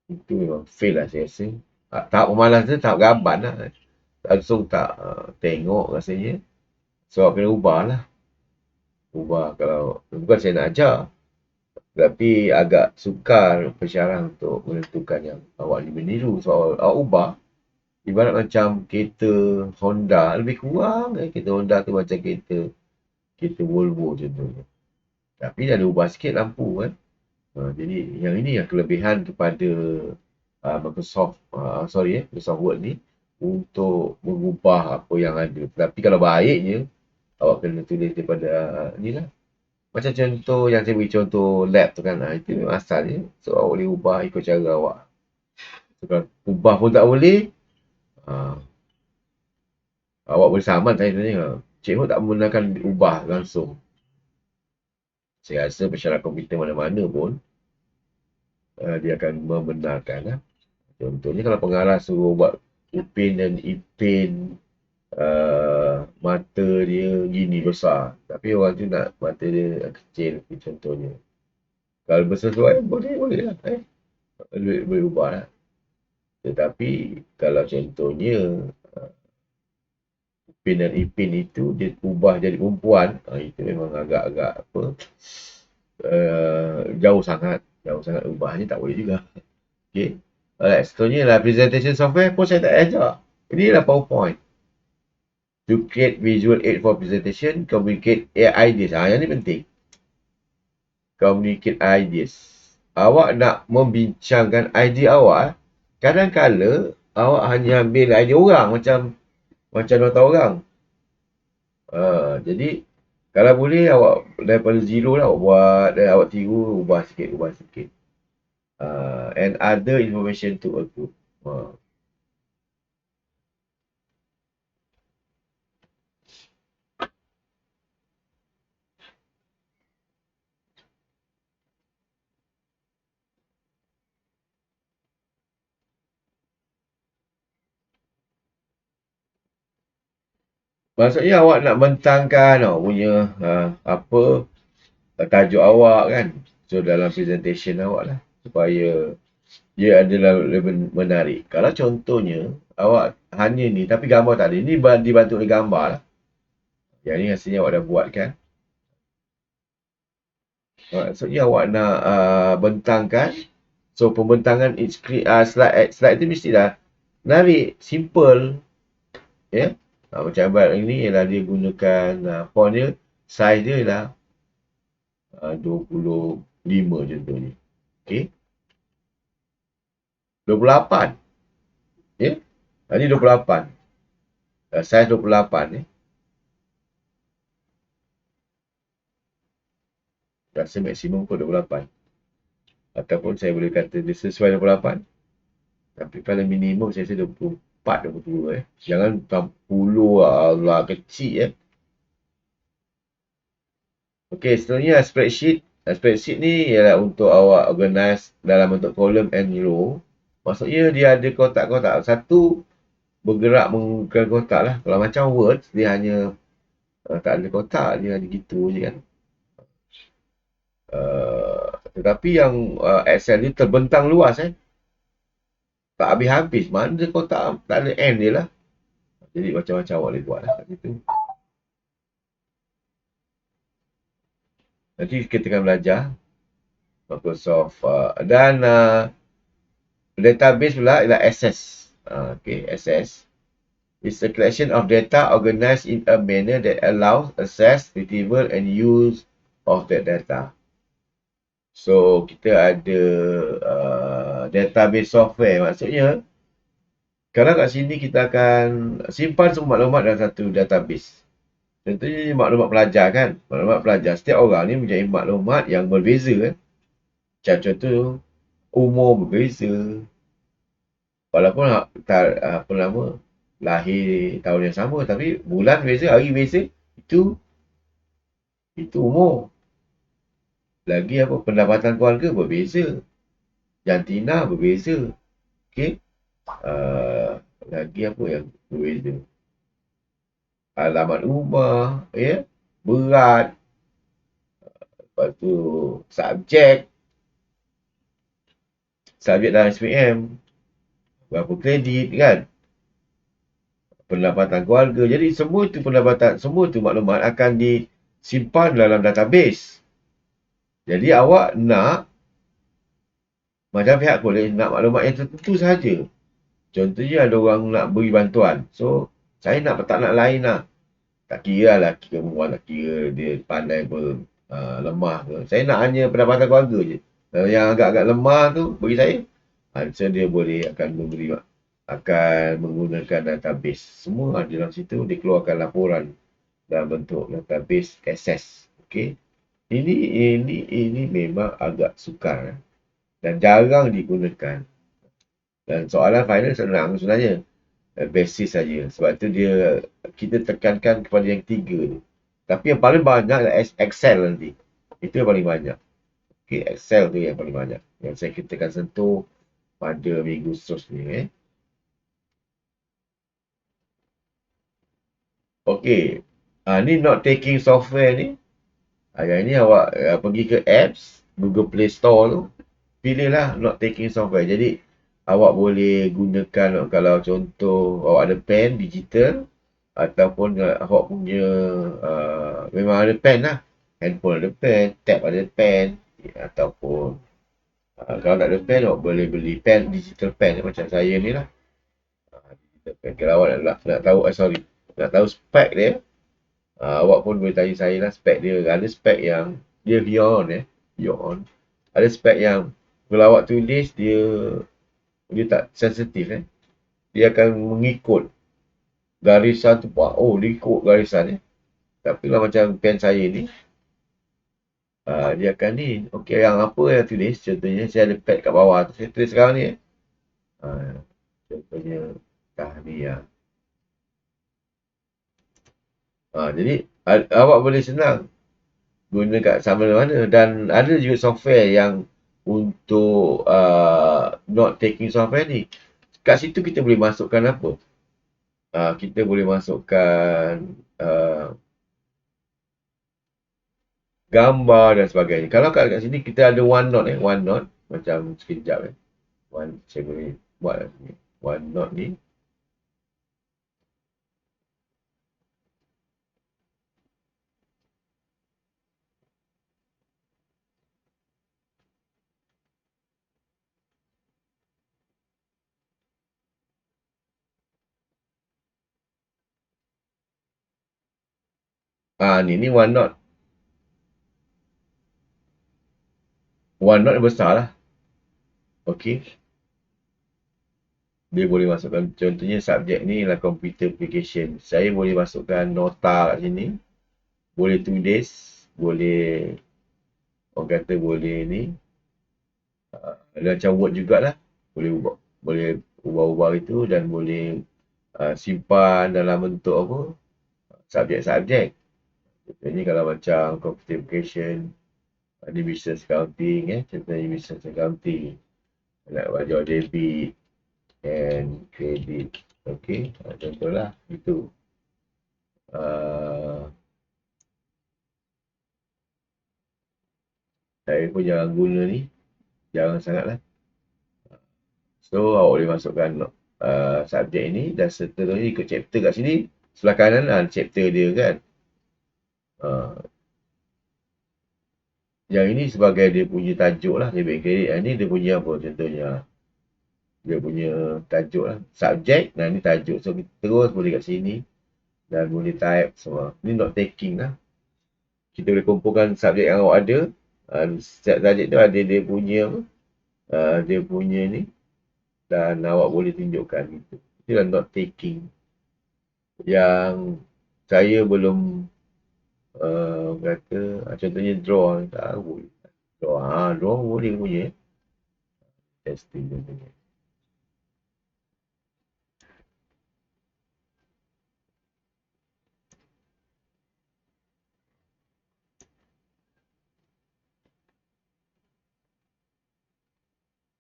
Itu memang fail lah saya rasa. Tahap pemalas tu tahap gaban lah. Langsung tak tengok rasanya. So awak kena ubah lah. Ubah kalau bukan saya nak ajar. Tapi agak sukar pensyarah untuk menentukan yang awak ni meniru. So awak ubah. Ibarat macam kereta Honda. Lebih kurang kereta Honda tu macam kereta Volvo contohnya. Tapi dah ada ubah sikit lampu kan. Jadi yang ini yang kelebihan kepada Microsoft Microsoft Word ni untuk mengubah apa yang ada. Tapi kalau baiknya awak kena tulis daripada ni lah. Macam contoh yang saya beri contoh lab tu kan. Itu memang asal je. So awak boleh ubah ikut cara awak. So, kalau ubah pun tak boleh. Awak boleh saman saya tanya. Cikgu tak menggunakan ubah langsung. Saya rasa pesyarat komputer mana-mana pun dia akan membenarkan. Contohnya kalau pengarah suruh buat upin dan ipin mata dia gini besar. Tapi orang tu nak mata dia kecil contohnya. Kalau bersesuaian boleh lah. Boleh ubah lah. Tetapi kalau contohnya upin dan ipin itu dia ubah jadi perempuan, itu memang agak-agak apa jauh sangat ubahnya tak boleh juga. Okay. Alright, seterusnya lah presentation software pun saya tak ajar. Ini lah PowerPoint. To create visual aid for presentation, communicate ideas. Yang ni penting. Communicate ideas. Awak nak membincangkan idea awak, kadang-kala awak hanya ambil idea orang macam nota orang. Jadi kalau boleh awak daripada zero lah awak buat dan awak tiru ubah sikit. And other information to a group. Maksudnya awak nak bentangkan awak punya apa tajuk awak kan. So dalam presentation awak lah. Supaya dia adalah lebih menarik. Kalau contohnya awak hanya ni tapi gambar tak ada. Ni dibantu oleh gambar lah. Yang ni hasilnya awak dah buat kan. Maksudnya awak nak bentangkan. So pembentangan slide tu mesti dah menarik, simple. Ya. Macam abang ini ialah dia gunakan font dia, size dia ialah 25 contohnya. Okey. 28. Ya. Ini 28. Size 28 ni. Rasa maksimum pun 28. Ataupun saya boleh kata dia sesuai 28. Tapi kalau minimum saya rasa 24, 22 Jangan 60 Allah kecil Okey, seterusnya spreadsheet. Spreadsheet ni ialah untuk awak organize dalam bentuk column and row. Maksudnya dia ada kotak-kotak. Satu bergerak menggunakan kotak lah. Kalau macam Word, dia hanya tak ada kotak. Dia hanya gitu je kan. Tetapi yang Excel ni terbentang luas tak habis-habis. Mana kotak tak ada end dia lah. Jadi macam-macam awak boleh buat lah kat situ. Nanti kita akan belajar Microsoft dan database pula ialah Access. Okay, Access is a collection of data organized in a manner that allows access, retrieval and use of that data. So, kita ada database software. Maksudnya, kalau kat sini kita akan simpan semua maklumat dalam satu database. Contohnya maklumat pelajar kan. Maklumat pelajar. Setiap orang ni mempunyai maklumat yang berbeza kan. Macam contoh, umur berbeza. Walaupun apa nama, lahir tahun yang sama. Tapi bulan berbeza, hari berbeza. Itu umur. Lagi apa, pendapatan keluarga berbeza. Jantina berbeza. Okey. Lagi apa yang berbeza? Alamat rumah, ya. Berat. Lepas tu, subjek dalam SPM. Berapa kredit kan. Pendapatan keluarga. Jadi semua tu maklumat akan disimpan dalam database. Jadi awak nak macam pihak kolej nak maklumat yang tertentu sahaja. Contohnya ada orang nak beri bantuan. So, saya tak nak lain lah. Tak kira lah perempuan, tak kira dia pandai lemah ke. Saya nak hanya pendapatan keluarga je. Yang agak-agak lemah tu bagi saya. So, dia boleh akan menggunakan database. Semua dalam situ dikeluarkan laporan dalam bentuk database access. Okey. Ini memang agak sukar dan jarang digunakan. Dan soalan final senang sebenarnya. Basis saja. Sebab tu kita tekankan kepada yang 3 tu. Tapi yang paling banyak adalah Excel nanti. Itu yang paling banyak. Okay, Excel tu yang paling banyak. Yang kita akan sentuh pada minggu seterusnya. Okay. Ni note taking software ni. Yang ni awak pergi ke apps, Google Play Store tu. Pilihlah note taking software. Jadi, awak boleh gunakan kalau contoh awak ada pen digital ataupun awak punya memang ada pen lah. Handphone ada pen, tab ada pen ataupun kalau tak ada pen awak boleh beli pen, digital pen macam saya ni lah. Digital pen. Kalau awak nak tahu, nak tahu spek dia, awak pun boleh tanya saya lah spek dia. Ada spek yang dia beyond. Ada spek yang kalau awak tulis dia tak sensitif dia akan mengikut garisan tu. Dia ikut garisan tapi kalau macam pen saya ni dia akan ni. Okey, yang apa yang tulis, contohnya saya ada pad kat bawah tu, saya tulis sekarang ni contohnya tahniah. Jadi awak boleh senang guna kat sama mana. Dan ada juga software yang untuk note taking software ni. Kat situ kita boleh masukkan apa? kita boleh masukkan gambar dan sebagainya. Kalau kat sini kita ada OneNote OneNote macam sekejap saya boleh buat ni. OneNote ni. Ni OneNote. OneNote besar lah. Okey. Dia boleh masukkan, contohnya subjek ni lah computer application. Saya boleh masukkan nota kat sini. Boleh tulis, boleh, orang kata boleh ni. Macam Word jugalah. Boleh ubah-ubah itu dan boleh simpan dalam bentuk apa? Subjek-subjek. Contohnya kalau macam computer application, ada business accounting, contohnya business accounting. Nak belajar debit and credit. Okey, contohlah itu. Saya pun jarang guna ni. Jarang sangatlah. So, awak boleh masukkan subjek ini dan seterusnya ikut chapter kat sini. Sebelah kanan chapter dia kan. Yang ini sebagai dia punya tajuk lah. Debit credit. Ini dia punya apa contohnya. Dia punya tajuk lah. Subjek. Nah, ni tajuk. So, kita terus boleh kat sini. Dan boleh type semua. Ni note taking lah. Kita boleh kumpulkan subjek yang awak ada. Setiap subjek tu ada dia punya apa. Dia punya ni. Dan awak boleh tunjukkan itu. Itulah note taking. Yang saya belum kata contohnya draw tak boleh. Draw boleh punya. Testing contohnya.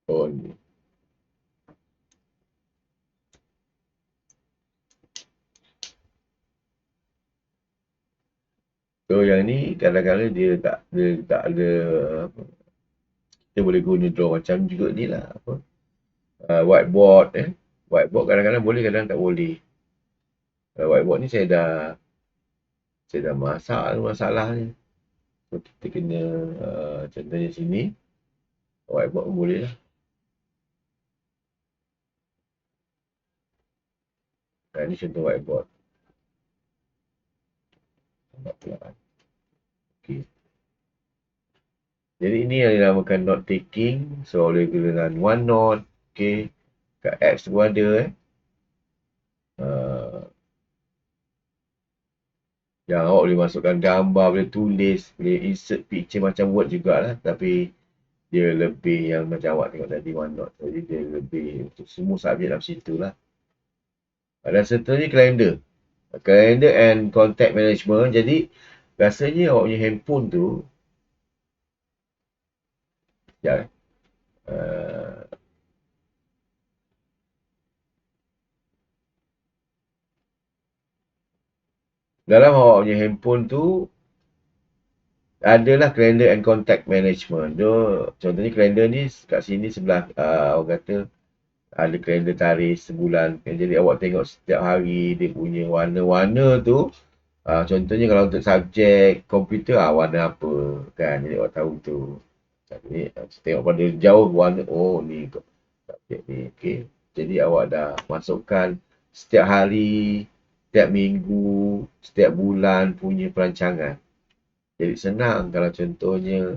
Oh ni. So yang ni kadang-kadang dia tak ada apa. Kita boleh guna draw macam juga ni lah apa. Whiteboard Whiteboard kadang-kadang boleh, kadang tak boleh. Whiteboard ni saya dah masalah ni. So kita kena contohnya sini. Whiteboard pun boleh lah. Ni contoh whiteboard. Okay. Jadi ini yang dinamakan note taking. So boleh gunakan OneNote. Okay. Kat apps pun ada yang awak boleh masukkan gambar, boleh tulis, boleh insert picture macam Word jugalah. Tapi dia lebih yang macam awak tengok tadi OneNote. Jadi dia lebih untuk semua subjek dalam situ lah. Dan seterusnya kalender. Kalender and contact management. Jadi rasanya awak punya handphone tu sekejap dalam awak punya handphone tu adalah calendar and contact management. Contohnya kalender ni kat sini sebelah orang kata ada kalender tarikh sebulan. Jadi awak tengok setiap hari dia punya warna-warna tu. Contohnya kalau untuk subjek komputer warna apa kan. Jadi awak tahu tu. Jadi tengok pada jauh warna ni subjek ni. Okay. Jadi awak dah masukkan setiap hari, setiap minggu, setiap bulan punya perancangan. Jadi senang kalau contohnya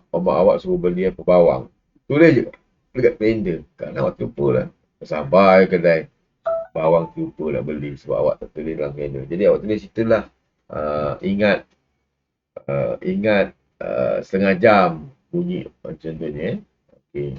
awak suruh beli apa bawang. Tulis je dekat kalender. Kadang awak terlupa lah. Sampai kedai bawang terlupa nak beli sebab awak tak tulis dalam kalender. Jadi awak tulis itulah ingat setengah jam bunyi contohnya. Okey.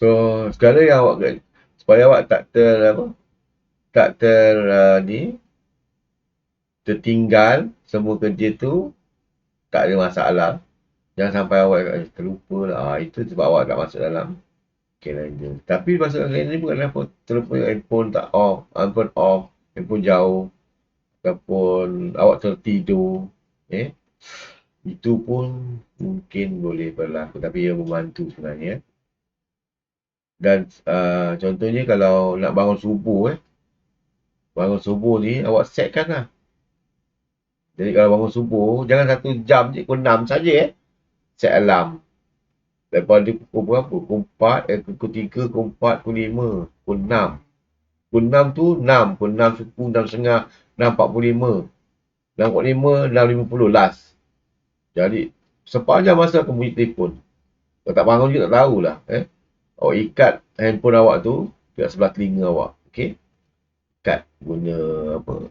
So, sekarang yang awak supaya awak tak tak tertinggal semua kerja tu, tak ada masalah. Jangan sampai awak terlupa lah. Itu sebab awak tak masuk dalam kalender. Tapi masuk dalam kalender bukan apa. Terlupa handphone tak off, handphone off, handphone jauh. Ataupun awak tertidur. Itu pun mungkin boleh berlaku. Tapi ia membantu sebenarnya. Dan contohnya kalau nak bangun subuh. Bangun subuh ni awak setkan lah. Jadi kalau bangun subuh, jangan 1 jam je, pukul 6 saja set alarm. Lepas dia pukul berapa? Pukul 4, pukul 3, pukul 4, pukul 5, pukul 6. Pukul 6 tu 6, pukul 6 suku, 6 setengah, 6.45. 6.45, 6.50 last. Jadi, sepanjang masa aku bunyi telefon. Kalau tak bangun juga tak tahulah. Awak ikat handphone awak tu dekat sebelah telinga awak. Okay? Ikat guna apa?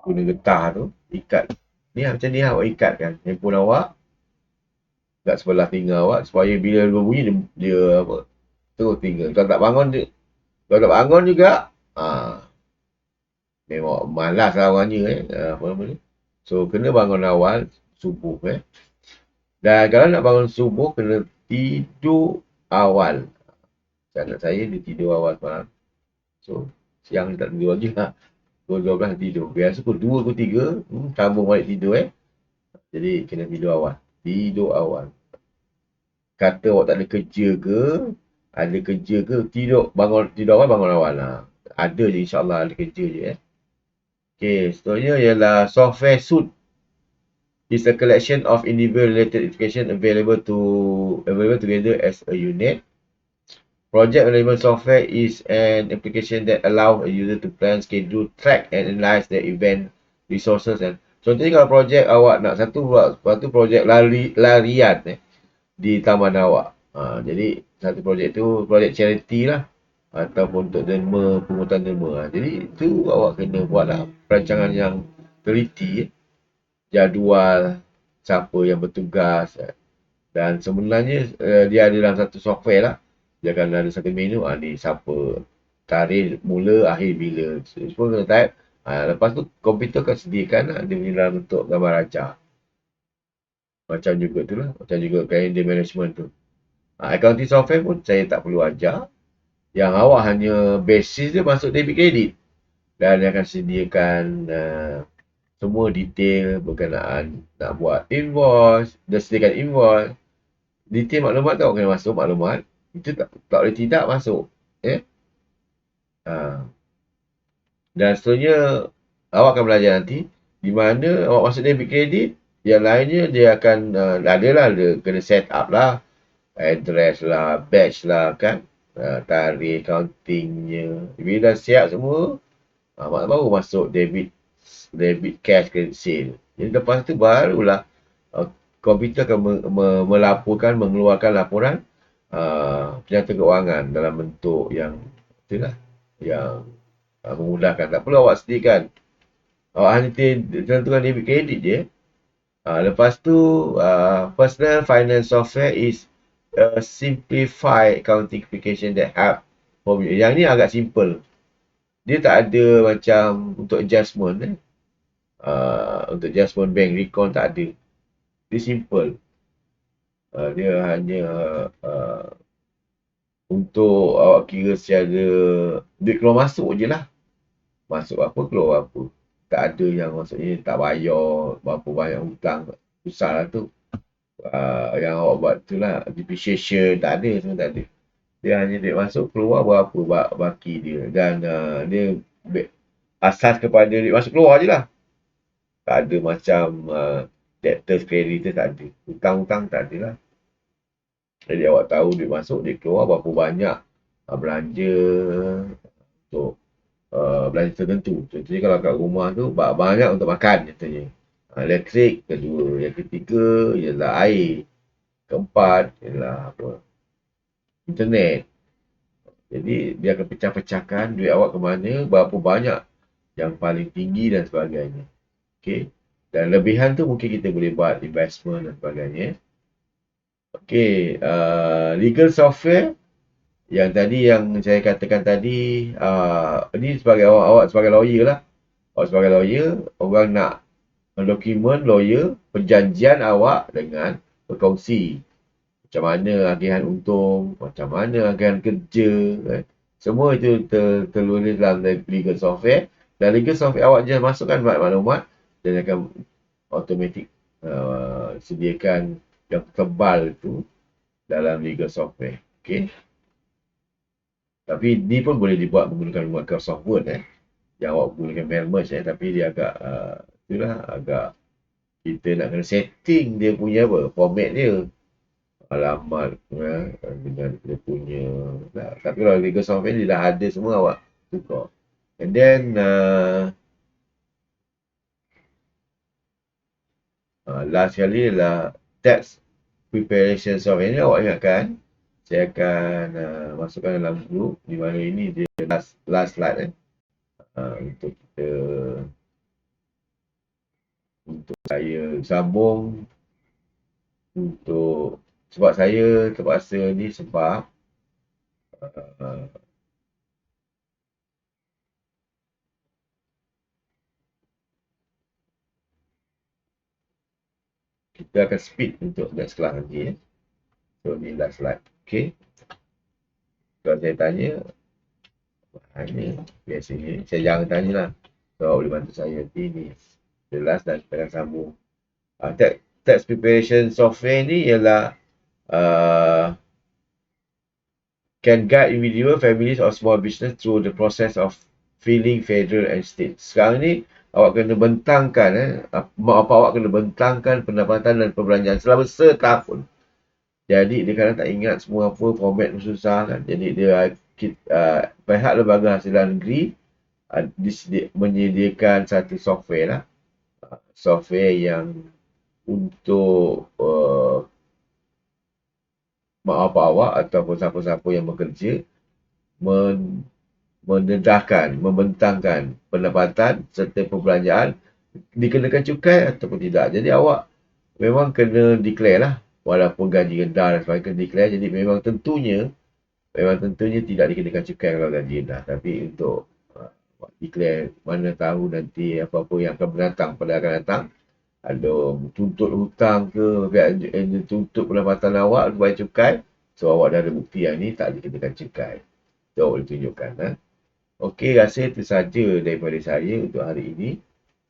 Guna getah tu. Ikat. Ni macam ni awak ikatkan handphone awak kat sebelah telinga awak supaya bila dia bunyi dia apa? Terus telinga. Kalau tak bangun dia, kalau tak bangun juga, memang malas lah orangnya apa nama ni. So kena bangun awal subuh Dan kalau nak bangun subuh kena tidur awal. Anak saya dia tidur awal malam. So siang dia tak tidur lagi lah. Pukul 12 tidur. Biasa pukul 2, pukul 3 sambung balik tidur Jadi kena tidur awal. Tidur awal. Kata awak tak ada kerja ke, ada kerja ke, tidur awal, bangun awal lah. Ada je insyaAllah ada kerja je Okay, seterusnya ialah software suite is a collection of individual related application available together as a unit. Project management software is an application that allows a user to plan, schedule, track and analyze their event, resources and contohnya kalau projek awak nak satu projek larian di taman awak. Jadi satu projek tu projek charity lah ataupun untuk derma, pungutan derma. Jadi itu awak kena buatlah perancangan yang teliti, jadual, siapa yang bertugas dan sebenarnya dia ada dalam satu software lah. Dia akan ada satu menu ni siapa, tarikh mula, akhir bila. Semua kena type. Lepas tu komputer akan sediakan lah, dia punya dalam bentuk gambar raja. Macam juga tu lah. Macam juga calendar management tu. Accounting software pun saya tak perlu ajar. Yang awak hanya basis dia masuk debit credit. Dan dia akan sediakan semua detail berkenaan nak buat invoice. Dia sediakan invoice. Detail maklumat tu awak kena masuk maklumat. Itu tak boleh tidak masuk. Dan seterusnya awak akan belajar nanti. Di mana awak masuk debit credit. Yang lainnya dia akan dia kena set up lah. Address lah, batch lah kan. Tarikh, countingnya. Bila dah siap semua, baru masuk debit cash, credit sale. Jadi lepas tu barulah komputer akan melaporkan, mengeluarkan laporan penyata keuangan dalam bentuk yang itulah, yang memudahkan. Tak perlu awak sediakan. Awak hanya tentukan debit credit je. Lepas tu, personal finance software is a simplified accounting application that help. Yang ni agak simple. Dia tak ada macam untuk adjustment. Untuk adjustment bank recon tak ada. Dia simple. Dia hanya untuk awak kira secara duit keluar masuk je lah. Masuk apa, keluar apa. Tak ada yang maksudnya tak bayar berapa banyak hutang besar lah tu. Yang awak buat tu lah, depreciation tak ada, semua tak ada. Dia hanya duit masuk, keluar berapa baki dia. Dan dia asas kepada duit masuk keluar je lah. Tak ada macam debtors, creditor tak ada. Hutang-hutang tak ada lah. Jadi awak tahu duit masuk, duit keluar berapa banyak belanja untuk belanja tertentu. Contohnya kalau kat rumah tu banyak untuk makan contohnya. Elektrik kedua, yang ketiga ialah air, keempat ialah apa, internet. Jadi dia akan pecah-pecahkan duit awak ke mana, berapa banyak yang paling tinggi dan sebagainya. Okay. Dan lebihan tu mungkin kita boleh buat investment dan sebagainya. Okey, legal software yang tadi yang saya katakan tadi, ni sebagai awak sebagai lawyer lah. Awak sebagai lawyer, orang nak dokumen lawyer, perjanjian awak dengan berkongsi. Macam mana agihan untung, macam mana agihan kerja, kan. Semua itu tertulis dalam legal software. Dan legal software awak je masukkan maklumat dan akan automatic sediakan yang tebal itu dalam legal software. Okay. Tapi ni pun boleh dibuat menggunakan Microsoft Word yang awak gunakan mail merge tapi dia agak itulah agak kita nak kena setting dia punya apa format dia, alamat dengan dia punya tapi kalau legal software dia dah ada semua, awak tukar. And then last sekali adalah tax preparation software. Ini awak ingatkan saya akan masukkan dalam group di mana ini dia last slide untuk kita untuk saya sambung untuk sebab saya terpaksa ni sebab uh, kita akan speed untuk next class nanti. So ni last slide. Okay. Kalau saya tanya hanya biasanya saya jangan tanya lah. So boleh bantu saya nanti ni jelas dan kita akan sambung. Tax preparation software ni ialah can guide individual, families or small business through the process of filing federal and state. Sekarang ni awak kena bentangkan mak bapak awak kena bentangkan pendapatan dan perbelanjaan selama setahun. Jadi dia kadang tak ingat semua apa, format susah kan. Jadi dia pihak lembaga hasilan negeri menyediakan satu software lah. Software yang untuk mak bapak awak ataupun siapa-siapa yang bekerja mendedahkan, membentangkan pendapatan serta perbelanjaan dikenakan cukai ataupun tidak. Jadi awak memang kena declare lah. Walaupun gaji rendah dan sebagainya kena declare. Jadi memang tentunya tidak dikenakan cukai kalau gaji rendah. Tapi untuk declare mana tahu nanti apa-apa yang akan datang pada akan datang. Ada tuntut hutang ke, tuntut pendapatan awak bayar cukai. So awak dah ada bukti yang ni tak dikenakan cukai. So boleh tunjukkan. Okey, rasa itu saja daripada saya untuk hari ini.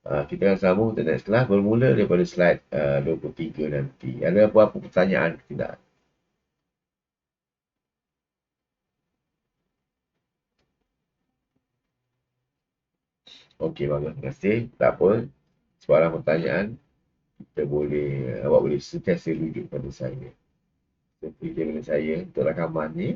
Kita akan sambung untuk next class bermula daripada slide 23 nanti. Ada apa-apa pertanyaan ke tidak? Okey, bagus. Terima kasih. Tak apa. Soalan pertanyaan, awak boleh sentiasa rujuk pada saya. Seperti dengan saya untuk rakaman ni.